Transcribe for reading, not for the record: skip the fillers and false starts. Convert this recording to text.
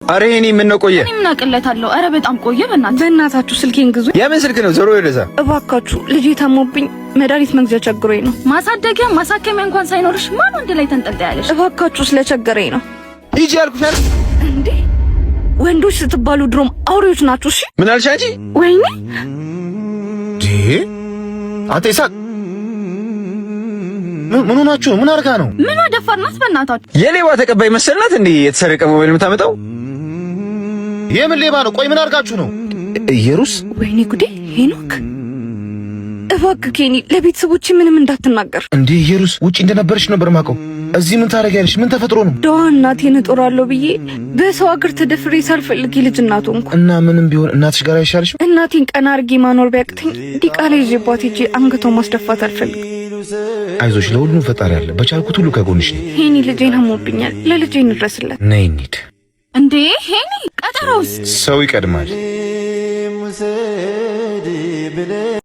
አረ እኔ ምን ነው ቆየ? እኔ ምን አቅለታለሁ? አረ በጣም ቆየ። በእናታችሁ ስልኬን ግዙ። የምን ስልክ ነው? ዞሮ ይረዛ። እባካችሁ ልጄ ታሞብኝ መድኃኒት መግዣ ቸግሮኝ ነው። ማሳደጊያ ማሳከሚያ እንኳን ሳይኖርሽ ማን ወንድ ላይ ተንጠልጣያለሽ? እባካችሁ ስለቸገረኝ ነው። ሂጂ ያልኩሽ አይደል እንዴ? ወንዶች ስትባሉ ድሮም አውሬዎች ናችሁ። እሺ ምን አልሽ አንቺ? ወይኔ አንተ ይሳቅ ምን ሆናችሁ? ምን አርጋ ነው? ምን አደፋርናት? በእናታችሁ የሌባ ተቀባይ መሰልናት እንዴ? የተሰረቀ ሞባይል የምታመጣው የምን ሌባ ነው? ቆይ ምን አርጋችሁ ነው? ኢየሩስ ወይኔ ጉዴ! ሄኖክ እባክህ ኬኒ ለቤተሰቦቼ ምንም እንዳትናገር። እንዴ ኢየሩስ ውጪ እንደነበርሽ ነበር ማውቀው። እዚህ ምን ታደርጊያለሽ? ምን ተፈጥሮ ነው? ደዋ እናቴን እጦራለሁ ብዬ በሰው ሀገር ተደፍሬ ሳልፈልግ ልጅ እናቱ እንኳን እና ምንም ቢሆን እናትሽ ጋር አይሻልሽም? እናቴን ቀና አድርጌ ማኖር ቢያቅተኝ ዲቃላ ይዤባት ሄጄ አንገቷን ማስደፋት አልፈልግም። አይዞሽ፣ ለሁሉም ፈጣሪ አለ። በቻልኩት ሁሉ ከጎንሽ ነኝ። ሄኒ ልጄን አሞብኛል። ለልጄ እንድረስለት። ነይ እንሂድ። እንዴ ሄኒ ቀጠሮውስ? ሰው ይቀድማል።